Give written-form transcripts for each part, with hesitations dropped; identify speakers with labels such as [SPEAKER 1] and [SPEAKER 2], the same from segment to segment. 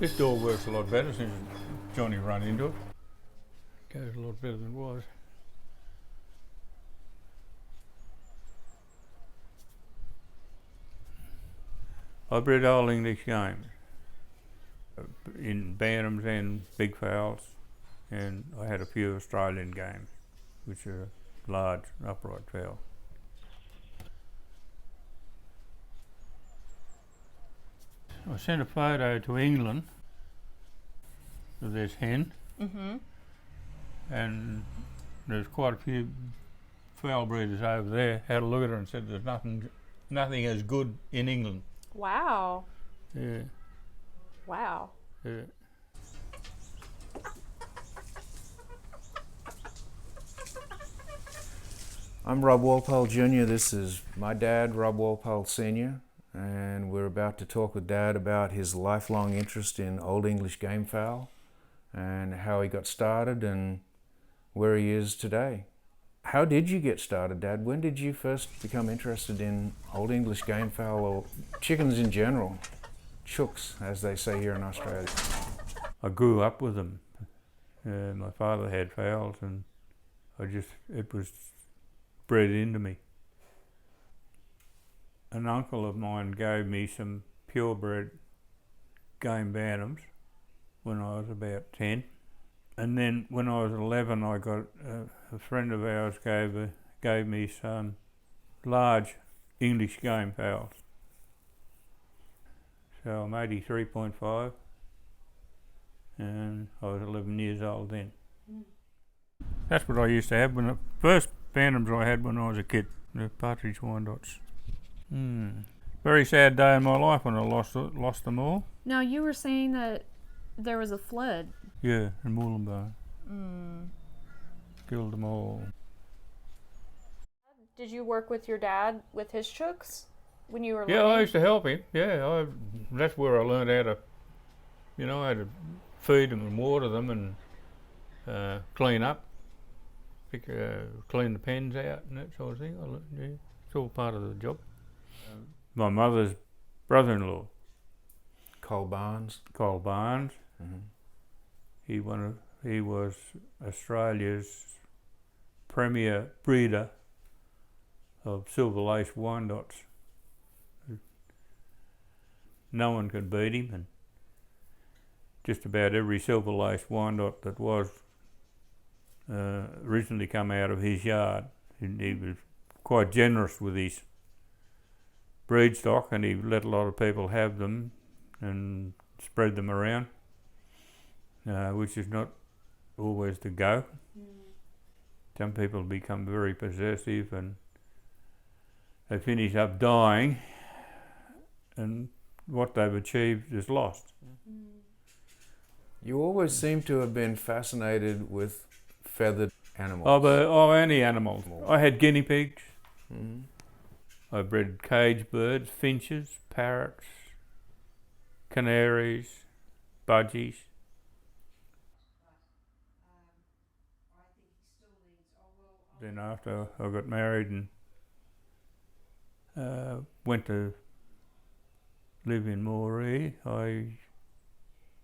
[SPEAKER 1] This door works a lot better since Johnny run into it. Goes a lot better than it was. I bred Old English games in bantams and big fowls, and I had a few Australian games, which are large upright fowl. I sent a photo to England of this hen, and there's quite a few fowl breeders over there had a look at her and said there's nothing as good in England.
[SPEAKER 2] Wow.
[SPEAKER 1] Yeah.
[SPEAKER 2] Wow.
[SPEAKER 1] Yeah.
[SPEAKER 3] I'm Rob Walpole Jr. This is my dad, Rob Walpole Sr. And we're about to talk with Dad about his lifelong interest in Old English game fowl and how he got started and where he is today. How did you get started, Dad? When did you first become interested in Old English game fowl or chickens in general? Chooks, as they say here in Australia.
[SPEAKER 1] I grew up with them. My father had fowls, and it was bred into me. An uncle of mine gave me some purebred game bantams when I was about 10. And then when I was 11, I got a friend of ours gave me some large English game fowls. So I'm 83.5, and I was 11 years old then. That's what I used to have when the first bantams I had when I was a kid, the Partridge Wyandottes. Very sad day in my life when I lost them all.
[SPEAKER 2] Now, you were saying that there was a flood.
[SPEAKER 1] Yeah, in Wollongbar. Killed them all.
[SPEAKER 2] Did you work with your dad with his chooks when you were
[SPEAKER 1] Yeah,
[SPEAKER 2] learning?
[SPEAKER 1] I used to help him. Yeah, that's where I learned how to feed them and water them and clean up, clean the pens out and that sort of thing. It's all part of the job. My mother's brother-in-law,
[SPEAKER 3] Cole Barnes.
[SPEAKER 1] Cole Barnes. He was Australia's premier breeder of silver lace Wyandottes. No one could beat him, and just about every silver lace Wyandotte that was originally come out of his yard. He was quite generous with his breed stock, and he let a lot of people have them and spread them around, which is not always the go. Some people become very possessive and they finish up dying, and what they've achieved is lost.
[SPEAKER 3] You always seem to have been fascinated with feathered animals.
[SPEAKER 1] Of any animals. I had guinea pigs. I bred cage birds, finches, parrots, canaries, budgies. Then after I got married and went to live in Moree, I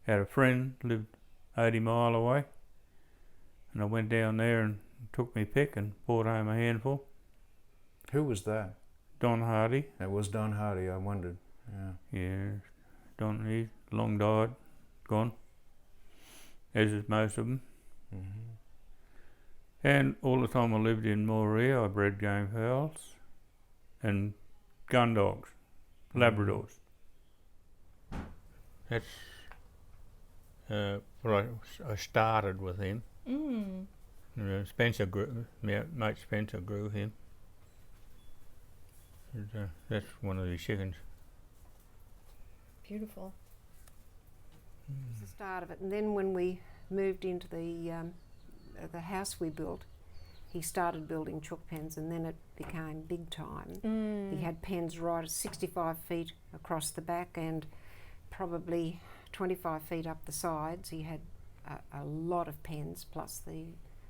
[SPEAKER 1] had a friend lived 80 mile away, and I went down there and took me pick and brought home a handful.
[SPEAKER 3] Who was that?
[SPEAKER 1] Don Hardy.
[SPEAKER 3] It was Don Hardy, I wondered.
[SPEAKER 1] Yeah, Don, he's long died, gone, as is most of them. And all the time I lived in Moree, I bred game fowls and gun dogs, Labradors. That's what I started with him. Spencer grew, mate Spencer grew him. That's one of these chickens.
[SPEAKER 4] Beautiful. It's the start of it. And then when we moved into the house we built, he started building chook pens, and then it became big time. He had pens right at 65 feet across the back and probably 25 feet up the sides. He had a lot of pens plus the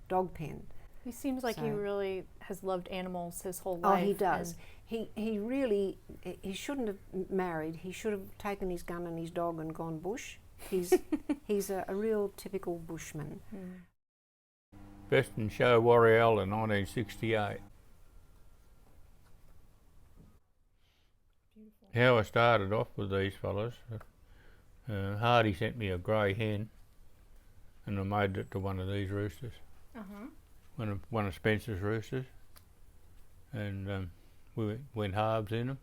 [SPEAKER 4] dog pen.
[SPEAKER 2] He seems like he
[SPEAKER 4] So-
[SPEAKER 2] really has loved animals his whole
[SPEAKER 4] Oh,
[SPEAKER 2] life.
[SPEAKER 4] he does. He really, he shouldn't have married. He should have taken his gun and his dog and gone bush. He's a real typical bushman.
[SPEAKER 1] Best in Show Warrior in 1968. How I started off with these fellas, Hardy sent me a grey hen, and I made it to one of these roosters. One of Spencer's roosters, and we went halves in them.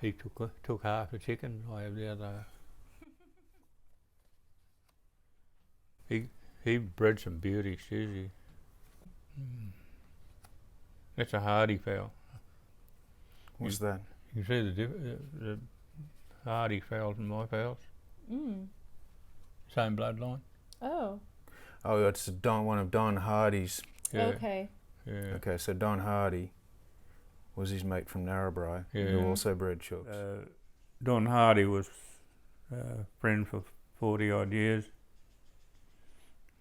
[SPEAKER 1] He took half the chicken, I have the other. He bred some beauties, Susie. That's a hardy fowl.
[SPEAKER 3] What's that?
[SPEAKER 1] You see the hardy fowls and my fowls? Same bloodline.
[SPEAKER 2] Oh.
[SPEAKER 3] Oh, it's one of Don Hardy's.
[SPEAKER 1] Yeah.
[SPEAKER 2] Okay.
[SPEAKER 1] Yeah.
[SPEAKER 3] Okay, so Don Hardy was his mate from Narrabri,
[SPEAKER 1] Yeah.
[SPEAKER 3] who also bred chooks.
[SPEAKER 1] Don Hardy was a friend for 40 odd years,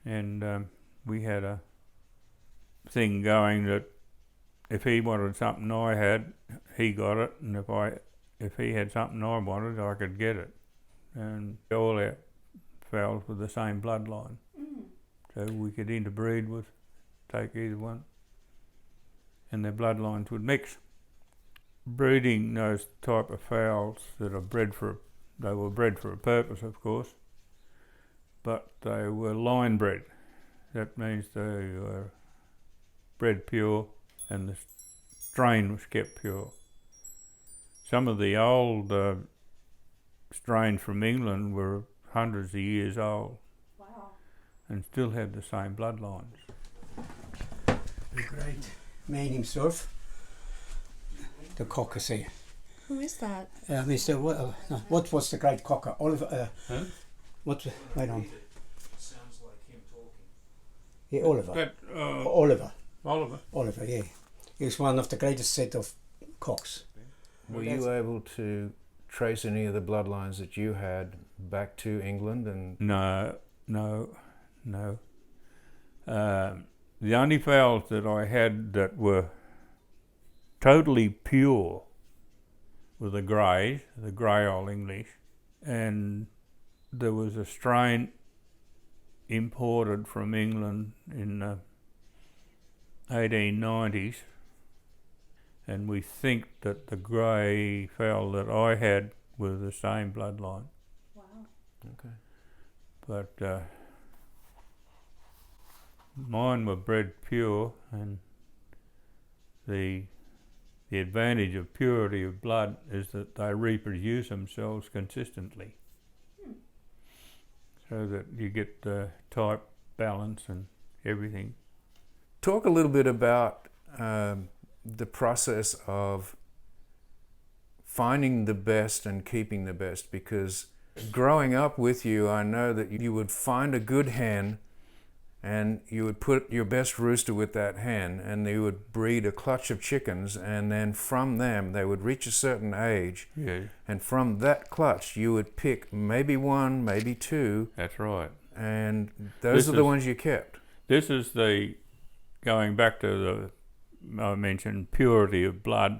[SPEAKER 1] and we had a thing going that if he wanted something I had, he got it, and if he had something I wanted, I could get it. And all our fowls were the same bloodline, so we could interbreed with, take either one, and their bloodlines would mix. Breeding those type of fowls that are they were bred for a purpose, of course, but they were line bred. That means they were bred pure and the strain was kept pure. Some of the old strains from England were hundreds of years old.
[SPEAKER 2] Wow.
[SPEAKER 1] And still had the same bloodlines.
[SPEAKER 5] The great man himself, the cocker, say.
[SPEAKER 2] Who is that?
[SPEAKER 5] Mr. What was the great cocker? Oliver.
[SPEAKER 1] Huh?
[SPEAKER 5] What? Wait on.
[SPEAKER 3] Sounds like him talking.
[SPEAKER 5] Yeah, Oliver. Oliver, yeah. He was one of the greatest set of cocks.
[SPEAKER 3] Were you able to trace any of the bloodlines that you had back to England? And
[SPEAKER 1] No. The only fowls that I had that were totally pure were the greys, the grey Old English, and there was a strain imported from England in the 1890s, and we think that the grey fowl that I had were the same bloodline.
[SPEAKER 2] Wow.
[SPEAKER 3] okay.
[SPEAKER 1] But mine were bred pure, and the advantage of purity of blood is that they reproduce themselves consistently, so that you get the type, balance and everything.
[SPEAKER 3] Talk a little bit about the process of finding the best and keeping the best, because growing up with you, I know that you would find a good hen and you would put your best rooster with that hen, and you would breed a clutch of chickens, and then from them they would reach a certain age,
[SPEAKER 1] Yeah,
[SPEAKER 3] and from that clutch you would pick maybe one, maybe two,
[SPEAKER 1] that's right.
[SPEAKER 3] and those are the ones you kept.
[SPEAKER 1] This is the, going back to I mentioned purity of blood.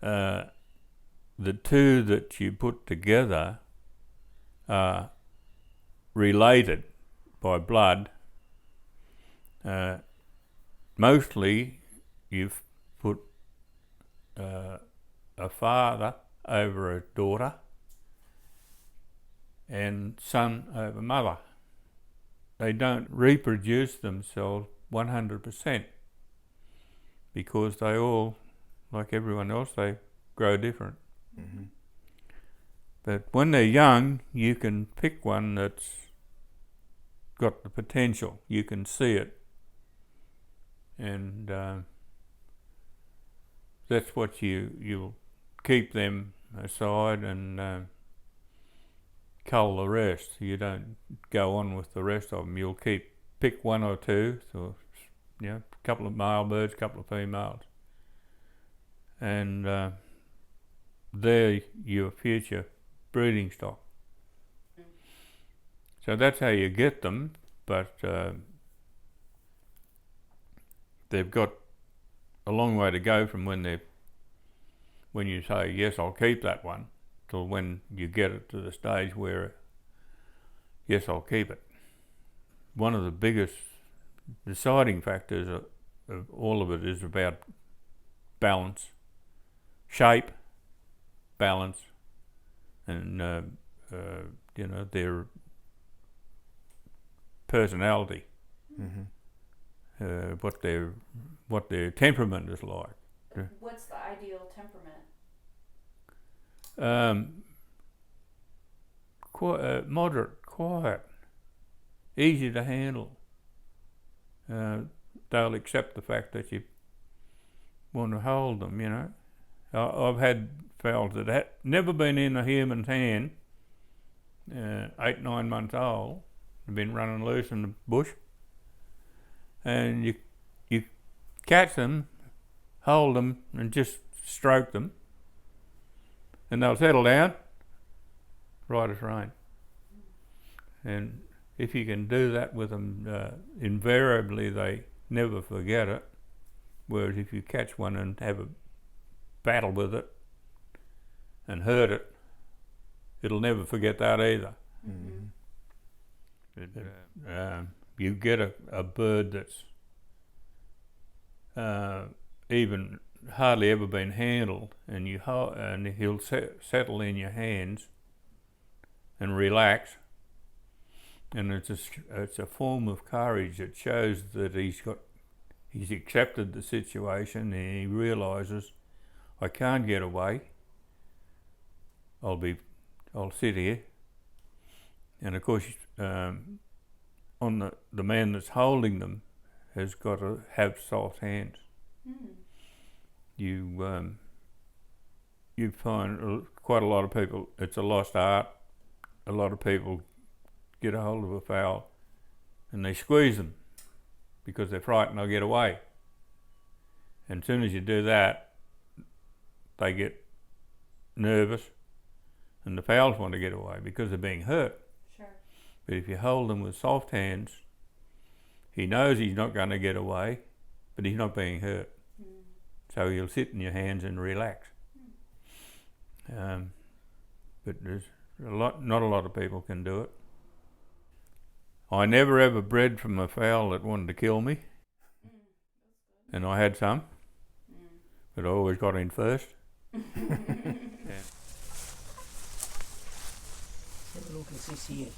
[SPEAKER 1] The two that you put together are related by blood. Mostly you've put a father over a daughter and son over mother. They don't reproduce themselves 100% because they all, like everyone else, they grow different.
[SPEAKER 3] Mm-hmm.
[SPEAKER 1] But when they're young, you can pick one that's got the potential. You can see it, and that's what you'll keep them aside and cull the rest. You don't go on with the rest of them. You'll pick one or two, so a couple of male birds, a couple of females, and they're your future breeding stock. So that's how you get them, but they've got a long way to go from when you say, yes, I'll keep that one, till when you get it to the stage where yes, I'll keep it. One of the biggest deciding factors of all of it is about balance, shape, balance, and their personality, what their temperament is like.
[SPEAKER 2] What's the ideal temperament?
[SPEAKER 1] Moderate, quiet, easy to handle. They'll accept the fact that you want to hold them, you know. I've had fowls that had never been in a human's hand, 8, 9 months old, have been running loose in the bush, and you catch them, hold them, and just stroke them, and they'll settle down right as rain. And if you can do that with them, invariably they never forget it. Whereas if you catch one and have a battle with it and hurt it, it'll never forget that either. You get a bird that's even hardly ever been handled, and he'll settle in your hands and relax, and it's a form of courage. It shows that he's accepted the situation, and he realises, I can't get away. I'll sit here, and of course, on the man that's holding them has got to have soft hands. You find quite a lot of people, it's a lost art. A lot of people get a hold of a fowl and they squeeze them because they're frightened they'll get away. And as soon as you do that, they get nervous, and the fowls want to get away because they're being hurt.
[SPEAKER 2] Sure.
[SPEAKER 1] But if you hold them with soft hands, he knows he's not going to get away, but he's not being hurt. So he'll sit in your hands and relax. But there's not a lot of people can do it. I never ever bred from a fowl that wanted to kill me, and I had some, but I always got in first.
[SPEAKER 5] Have a look and see here.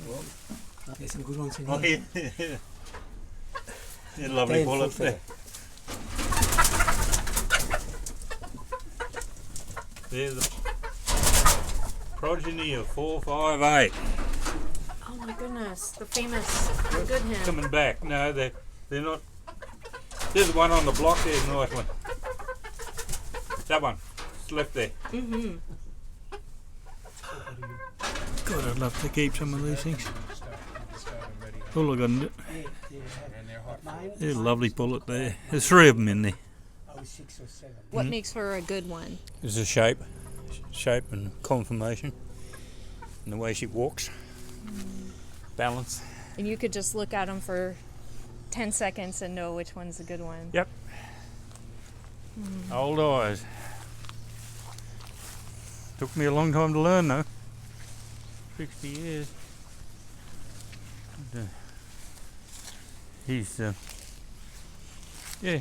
[SPEAKER 5] Well, there's some good ones in here.
[SPEAKER 1] Yeah, lovely bullets there. There's the progeny of 458.
[SPEAKER 2] Oh my goodness, the famous good hen.
[SPEAKER 1] Coming back. No, they're not. There's the one on the block there, a nice one. That one. It's left there. God, I'd love to keep some of these things. Oh, look, there's a lovely pullet there. There's 3 of them in there.
[SPEAKER 2] What makes her a good one?
[SPEAKER 1] It's the shape and conformation, and the way she walks, balance.
[SPEAKER 2] And you could just look at them for 10 seconds and know which one's a good one.
[SPEAKER 1] Yep. Old eyes. Took me a long time to learn though. 60 years. And, he's, yeah.